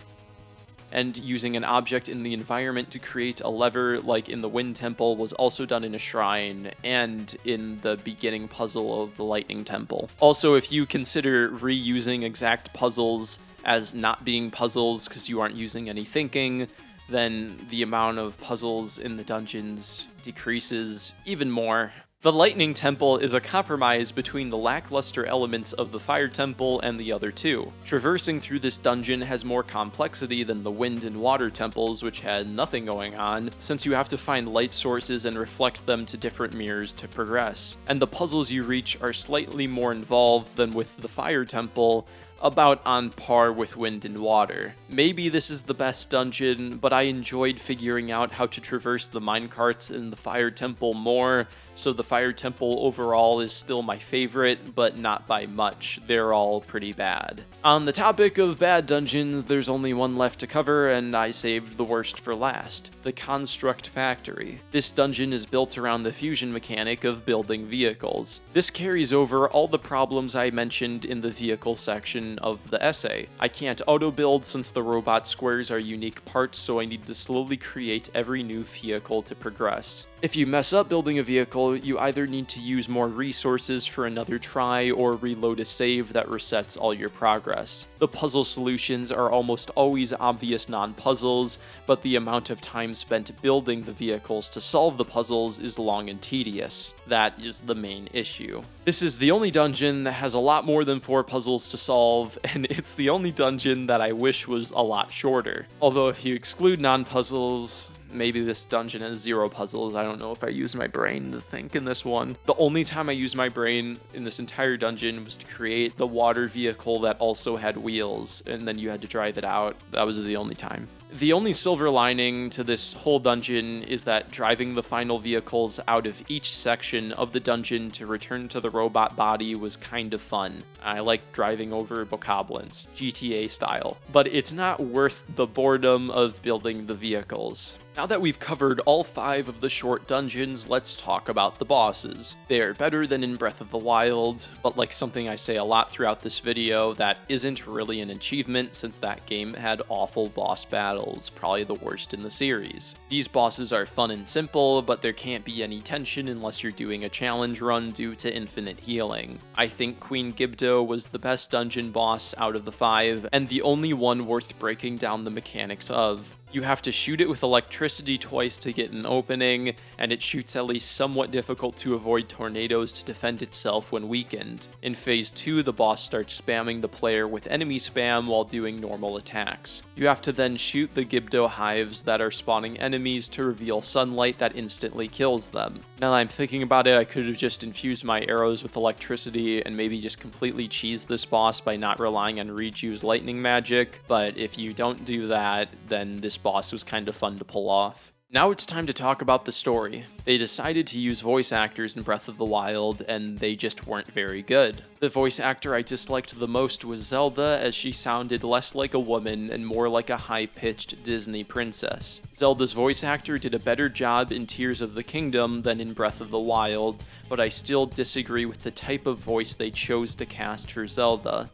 and using an object in the environment to create a lever like in the Wind Temple was also done in a shrine, and in the beginning puzzle of the Lightning Temple. Also, if you consider reusing exact puzzles as not being puzzles because you aren't using any thinking, then the amount of puzzles in the dungeons decreases even more. The Lightning Temple is a compromise between the lackluster elements of the Fire Temple and the other two. Traversing through this dungeon has more complexity than the Wind and Water Temples, which had nothing going on, since you have to find light sources and reflect them to different mirrors to progress. And the puzzles you reach are slightly more involved than with the Fire Temple, about on par with Wind and Water. Maybe this is the best dungeon, but I enjoyed figuring out how to traverse the minecarts in the Fire Temple more, so the Fire Temple overall is still my favorite, but not by much. They're all pretty bad. On the topic of bad dungeons, there's only one left to cover, and I saved the worst for last. The Construct Factory. This dungeon is built around the fusion mechanic of building vehicles. This carries over all the problems I mentioned in the vehicle section of the essay. I can't auto-build since the robot squares are unique parts, so I need to slowly create every new vehicle to progress. If you mess up building a vehicle, you either need to use more resources for another try or reload a save that resets all your progress. The puzzle solutions are almost always obvious non-puzzles, but the amount of time spent building the vehicles to solve the puzzles is long and tedious. That is the main issue. This is the only dungeon that has a lot more than 4 puzzles to solve, and it's the only dungeon that I wish was a lot shorter. Although if you exclude non-puzzles, maybe this dungeon has 0 puzzles. I don't know if I used my brain to think in this one. The only time I used my brain in this entire dungeon was to create the water vehicle that also had wheels, and then you had to drive it out. That was the only time. The only silver lining to this whole dungeon is that driving the final vehicles out of each section of the dungeon to return to the robot body was kind of fun. I like driving over bokoblins, GTA style, but it's not worth the boredom of building the vehicles. Now that we've covered all 5 of the short dungeons, let's talk about the bosses. They are better than in Breath of the Wild, but like something I say a lot throughout this video, that isn't really an achievement since that game had awful boss battles, probably the worst in the series. These bosses are fun and simple, but there can't be any tension unless you're doing a challenge run due to infinite healing. I think Queen Gibdo was the best dungeon boss out of the 5, and the only one worth breaking down the mechanics of. You have to shoot it with electricity twice to get an opening, and it shoots at least somewhat difficult to avoid tornadoes to defend itself when weakened. In Phase 2, the boss starts spamming the player with enemy spam while doing normal attacks. You have to then shoot the Gibdo hives that are spawning enemies to reveal sunlight that instantly kills them. Now that I'm thinking about it, I could have just infused my arrows with electricity and maybe just completely cheesed this boss by not relying on Riju's lightning magic, but if you don't do that, then this boss was kind of fun to pull off. Now it's time to talk about the story. They decided to use voice actors in Breath of the Wild, and they just weren't very good. The voice actor I disliked the most was Zelda, as she sounded less like a woman and more like a high-pitched Disney princess. Zelda's voice actor did a better job in Tears of the Kingdom than in Breath of the Wild, but I still disagree with the type of voice they chose to cast for Zelda.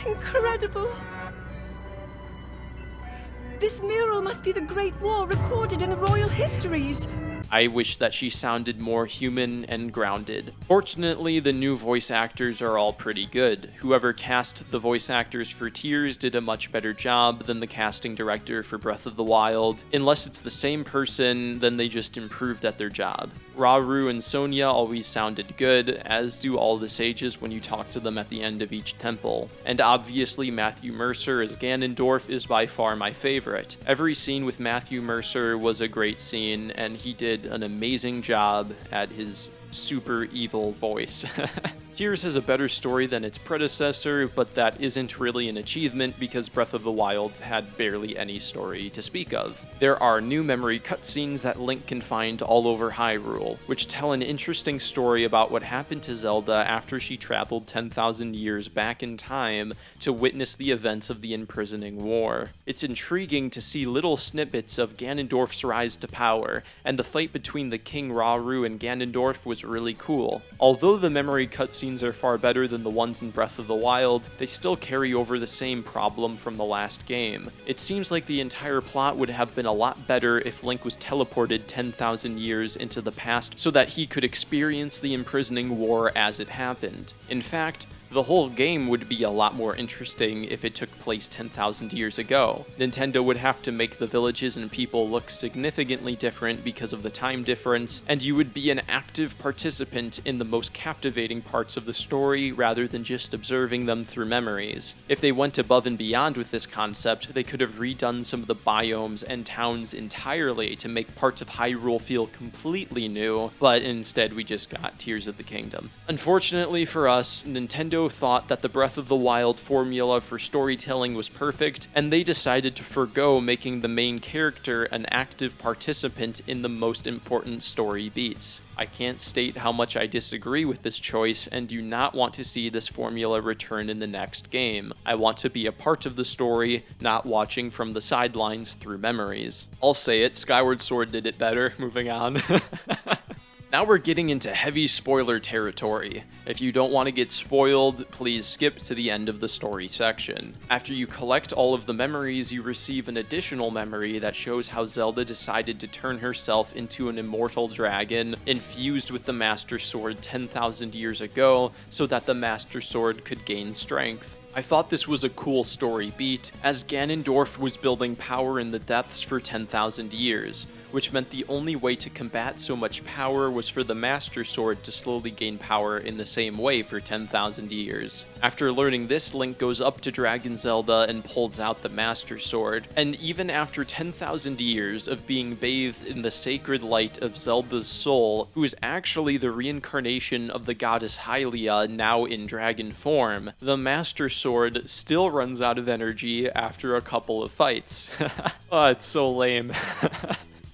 Incredible! This mural must be the Great War recorded in the royal histories. I wish that she sounded more human and grounded. Fortunately, the new voice actors are all pretty good. Whoever cast the voice actors for Tears did a much better job than the casting director for Breath of the Wild. Unless it's the same person, then they just improved at their job. Rauru and Sonia always sounded good, as do all the sages when you talk to them at the end of each temple. And obviously Matthew Mercer as Ganondorf is by far my favorite. Every scene with Matthew Mercer was a great scene, and he did an amazing job at his super evil voice. Tears has a better story than its predecessor, but that isn't really an achievement because Breath of the Wild had barely any story to speak of. There are new memory cutscenes that Link can find all over Hyrule, which tell an interesting story about what happened to Zelda after she traveled 10,000 years back in time to witness the events of the Imprisoning War. It's intriguing to see little snippets of Ganondorf's rise to power, and the fight between the King Rauru and Ganondorf was really cool. Although the memory cutscenes are far better than the ones in Breath of the Wild, they still carry over the same problem from the last game. It seems like the entire plot would have been a lot better if Link was teleported 10,000 years into the past so that he could experience the Imprisoning War as it happened. In fact, the whole game would be a lot more interesting if it took place 10,000 years ago. Nintendo would have to make the villages and people look significantly different because of the time difference, and you would be an active participant in the most captivating parts of the story rather than just observing them through memories. If they went above and beyond with this concept, they could have redone some of the biomes and towns entirely to make parts of Hyrule feel completely new, but instead we just got Tears of the Kingdom. Unfortunately for us, Nintendo thought that the Breath of the Wild formula for storytelling was perfect, and they decided to forgo making the main character an active participant in the most important story beats. I can't state how much I disagree with this choice and do not want to see this formula return in the next game. I want to be a part of the story, not watching from the sidelines through memories. I'll say it, Skyward Sword did it better. Moving on. Now we're getting into heavy spoiler territory. If you don't want to get spoiled, please skip to the end of the story section. After you collect all of the memories, you receive an additional memory that shows how Zelda decided to turn herself into an immortal dragon infused with the Master Sword 10,000 years ago so that the Master Sword could gain strength. I thought this was a cool story beat, as Ganondorf was building power in the depths for 10,000 years, which meant the only way to combat so much power was for the Master Sword to slowly gain power in the same way for 10,000 years. After learning this, Link goes up to Dragon Zelda and pulls out the Master Sword, and even after 10,000 years of being bathed in the sacred light of Zelda's soul, who is actually the reincarnation of the goddess Hylia now in dragon form, the Master Sword still runs out of energy after a couple of fights. Oh, it's so lame.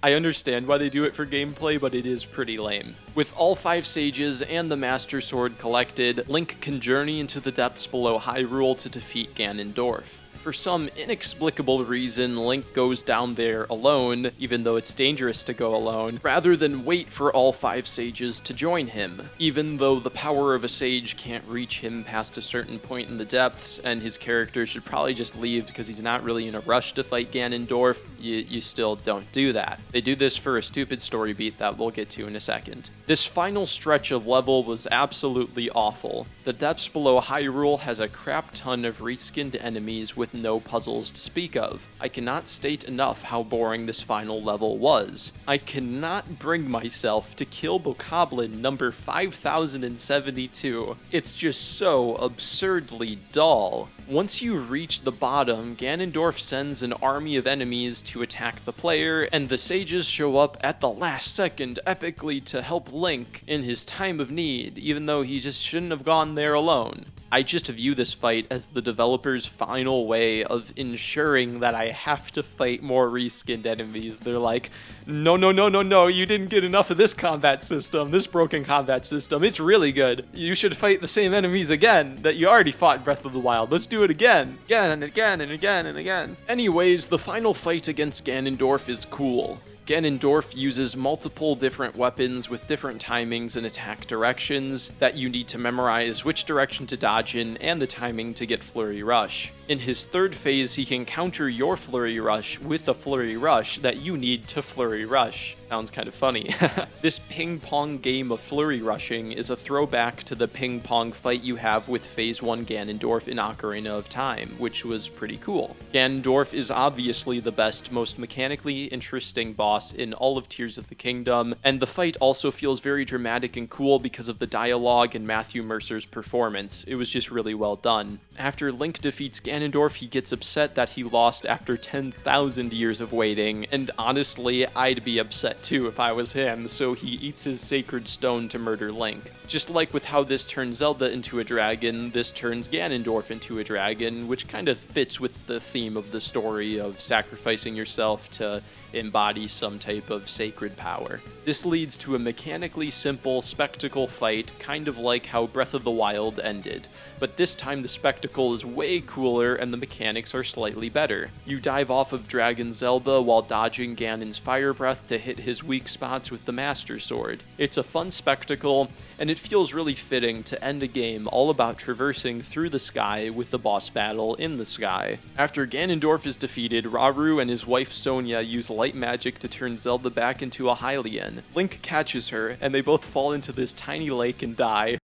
I understand why they do it for gameplay, but it is pretty lame. With all 5 sages and the Master Sword collected, Link can journey into the depths below Hyrule to defeat Ganondorf. For some inexplicable reason, Link goes down there alone, even though it's dangerous to go alone, rather than wait for all 5 sages to join him. Even though the power of a sage can't reach him past a certain point in the depths, and his character should probably just leave because he's not really in a rush to fight Ganondorf, you still don't do that. They do this for a stupid story beat that we'll get to in a second. This final stretch of level was absolutely awful. The depths below Hyrule has a crap ton of reskinned enemies with no puzzles to speak of. I cannot state enough how boring this final level was. I cannot bring myself to kill Bokoblin number 5072. It's just so absurdly dull. Once you reach the bottom, Ganondorf sends an army of enemies to attack the player, and the sages show up at the last second epically to help Link in his time of need, even though he just shouldn't have gone there alone. I just view this fight as the developer's final way of ensuring that I have to fight more reskinned enemies. They're like, no, you didn't get enough of this combat system, this broken combat system. It's really good. You should fight the same enemies again that you already fought in Breath of the Wild. Let's do it again and again and again and again. Anyways, the final fight against Ganondorf is cool. Ganondorf uses multiple different weapons with different timings and attack directions that you need to memorize which direction to dodge in and the timing to get Flurry Rush. In his third phase, he can counter your Flurry Rush with a Flurry Rush that you need to Flurry Rush. Sounds kind of funny. This ping-pong game of Flurry Rushing is a throwback to the ping-pong fight you have with Phase 1 Ganondorf in Ocarina of Time, which was pretty cool. Ganondorf is obviously the best, most mechanically interesting boss in all of Tears of the Kingdom, and the fight also feels very dramatic and cool because of the dialogue and Matthew Mercer's performance. It was just really well done. After Link defeats Ganondorf, he gets upset that he lost after 10,000 years of waiting, and honestly, I'd be upset too if I was him, so he eats his sacred stone to murder Link. Just like with how this turns Zelda into a dragon, this turns Ganondorf into a dragon, which kind of fits with the theme of the story of sacrificing yourself to embody some type of sacred power. This leads to a mechanically simple spectacle fight, kind of like how Breath of the Wild ended, but this time the spectacle is way cooler and the mechanics are slightly better. You dive off of Dragon Zelda while dodging Ganon's fire breath to hit his weak spots with the Master Sword. It's a fun spectacle, and it feels really fitting to end a game all about traversing through the sky with the boss battle in the sky. After Ganondorf is defeated, Rauru and his wife Sonia use light magic to turn Zelda back into a Hylian. Link catches her, and they both fall into this tiny lake and die.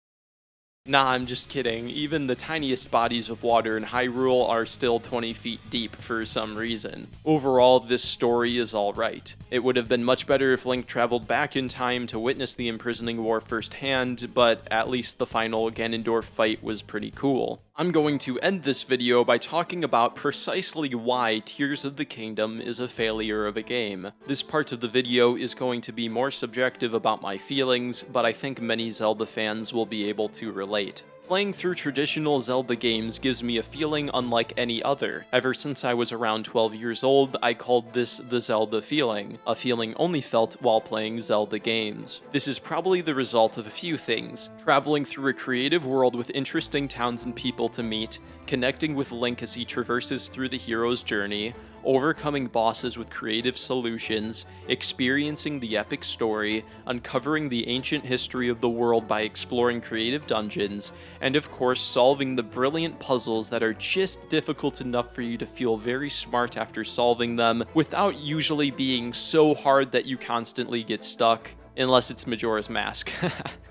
Nah, I'm just kidding. Even the tiniest bodies of water in Hyrule are still 20 feet deep for some reason. Overall, this story is alright. It would have been much better if Link traveled back in time to witness the imprisoning war firsthand, but at least the final Ganondorf fight was pretty cool. I'm going to end this video by talking about precisely why Tears of the Kingdom is a failure of a game. This part of the video is going to be more subjective about my feelings, but I think many Zelda fans will be able to relate. Playing through traditional Zelda games gives me a feeling unlike any other. Ever since I was around 12 years old, I called this the Zelda feeling, a feeling only felt while playing Zelda games. This is probably the result of a few things: traveling through a creative world with interesting towns and people to meet, connecting with Link as he traverses through the hero's journey, overcoming bosses with creative solutions, experiencing the epic story, uncovering the ancient history of the world by exploring creative dungeons, and of course solving the brilliant puzzles that are just difficult enough for you to feel very smart after solving them, without usually being so hard that you constantly get stuck, unless it's Majora's Mask.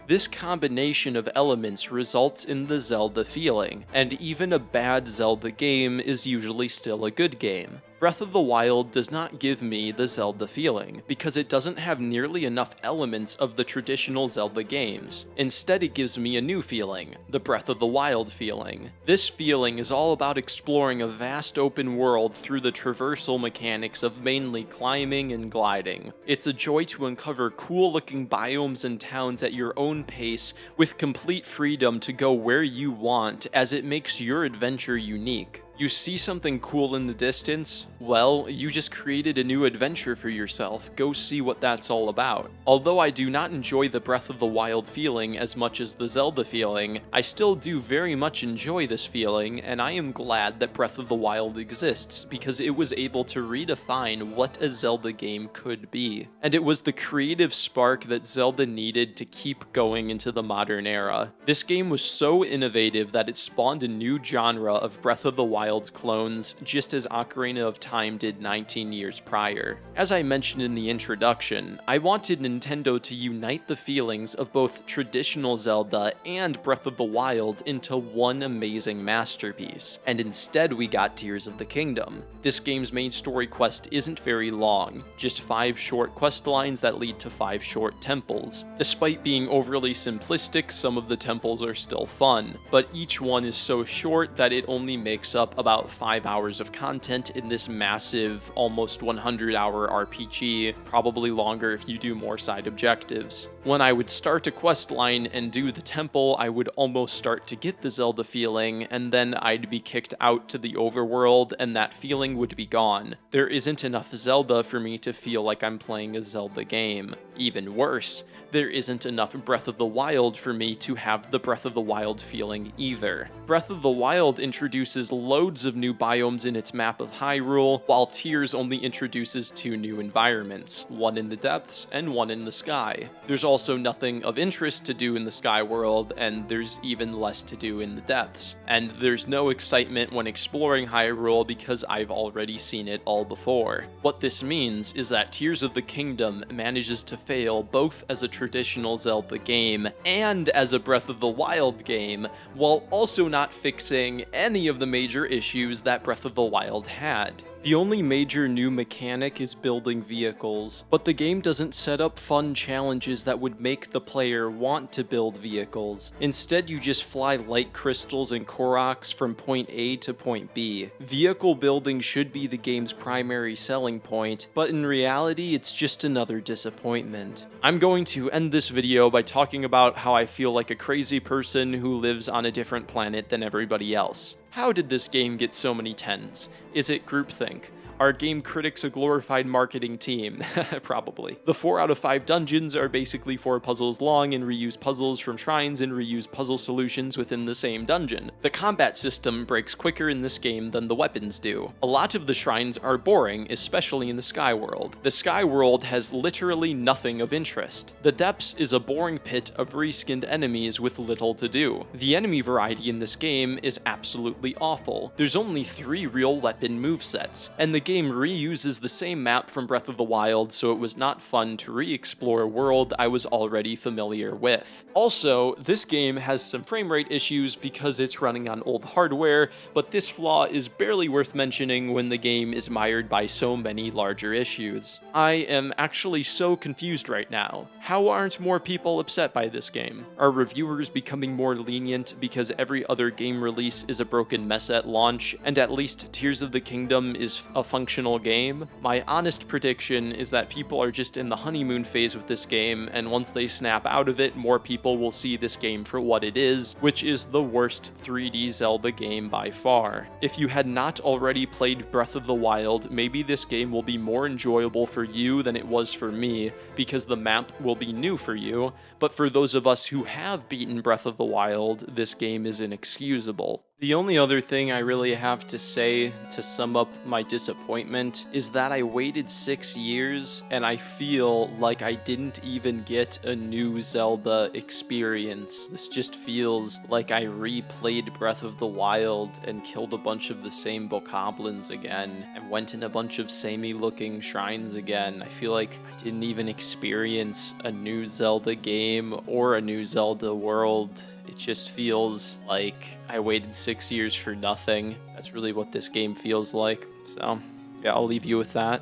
This combination of elements results in the Zelda feeling, and even a bad Zelda game is usually still a good game. Breath of the Wild does not give me the Zelda feeling, because it doesn't have nearly enough elements of the traditional Zelda games. Instead, it gives me a new feeling, the Breath of the Wild feeling. This feeling is all about exploring a vast open world through the traversal mechanics of mainly climbing and gliding. It's a joy to uncover cool-looking biomes and towns at your own pace, with complete freedom to go where you want, as it makes your adventure unique. You see something cool in the distance? Well, you just created a new adventure for yourself. Go see what that's all about. Although I do not enjoy the Breath of the Wild feeling as much as the Zelda feeling, I still do very much enjoy this feeling, and I am glad that Breath of the Wild exists, because it was able to redefine what a Zelda game could be. And it was the creative spark that Zelda needed to keep going into the modern era. This game was so innovative that it spawned a new genre of Breath of the Wild clones, just as Ocarina of Time did 19 years prior. As I mentioned in the introduction, I wanted Nintendo to unite the feelings of both traditional Zelda and Breath of the Wild into one amazing masterpiece, and instead we got Tears of the Kingdom. This game's main story quest isn't very long, just 5 short quest lines that lead to 5 short temples. Despite being overly simplistic, some of the temples are still fun, but each one is so short that it only makes up about 5 hours of content in this massive, almost 100-hour RPG, probably longer if you do more side objectives. When I would start a quest line and do the temple, I would almost start to get the Zelda feeling, and then I'd be kicked out to the overworld, and that feeling would be gone. There isn't enough Zelda for me to feel like I'm playing a Zelda game. Even worse, there isn't enough Breath of the Wild for me to have the Breath of the Wild feeling either. Breath of the Wild introduces loads loads of new biomes in its map of Hyrule, while Tears only introduces 2 new environments, one in the depths and one in the sky. There's also nothing of interest to do in the sky world, and there's even less to do in the depths. And there's no excitement when exploring Hyrule because I've already seen it all before. What this means is that Tears of the Kingdom manages to fail both as a traditional Zelda game and as a Breath of the Wild game, while also not fixing any of the major issues that Breath of the Wild had. The only major new mechanic is building vehicles, but the game doesn't set up fun challenges that would make the player want to build vehicles. Instead, you just fly light crystals and Koroks from point A to point B. Vehicle building should be the game's primary selling point, but in reality, it's just another disappointment. I'm going to end this video by talking about how I feel like a crazy person who lives on a different planet than everybody else. How did this game get so many 10s? Is it groupthink? Are game critics a glorified marketing team? Probably. The 4 out of 5 dungeons are basically 4 puzzles long and reuse puzzles from shrines and reuse puzzle solutions within the same dungeon. The combat system breaks quicker in this game than the weapons do. A lot of the shrines are boring, especially in the Sky World. The Sky World has literally nothing of interest. The Depths is a boring pit of reskinned enemies with little to do. The enemy variety in this game is absolutely awful. There's only 3 real weapon movesets, and the game reuses the same map from Breath of the Wild, so it was not fun to re-explore a world I was already familiar with. Also, this game has some frame rate issues because it's running on old hardware, but this flaw is barely worth mentioning when the game is mired by so many larger issues. I am actually so confused right now. How aren't more people upset by this game? Are reviewers becoming more lenient because every other game release is a broken mess at launch, and at least Tears of the Kingdom is a functional game? My honest prediction is that people are just in the honeymoon phase with this game, and once they snap out of it, more people will see this game for what it is, which is the worst 3D Zelda game by far. If you had not already played Breath of the Wild, maybe this game will be more enjoyable for you than it was for me, because the map will be new for you, but for those of us who have beaten Breath of the Wild, this game is inexcusable. The only other thing I really have to say to sum up my disappointment is that I waited 6 years and I feel like I didn't even get a new Zelda experience. This just feels like I replayed Breath of the Wild and killed a bunch of the same bokoblins again and went in a bunch of samey looking shrines again. I feel like I didn't even experience a new Zelda game or a new Zelda world. It just feels like I waited 6 years for nothing. That's really what this game feels like. So, yeah, I'll leave you with that.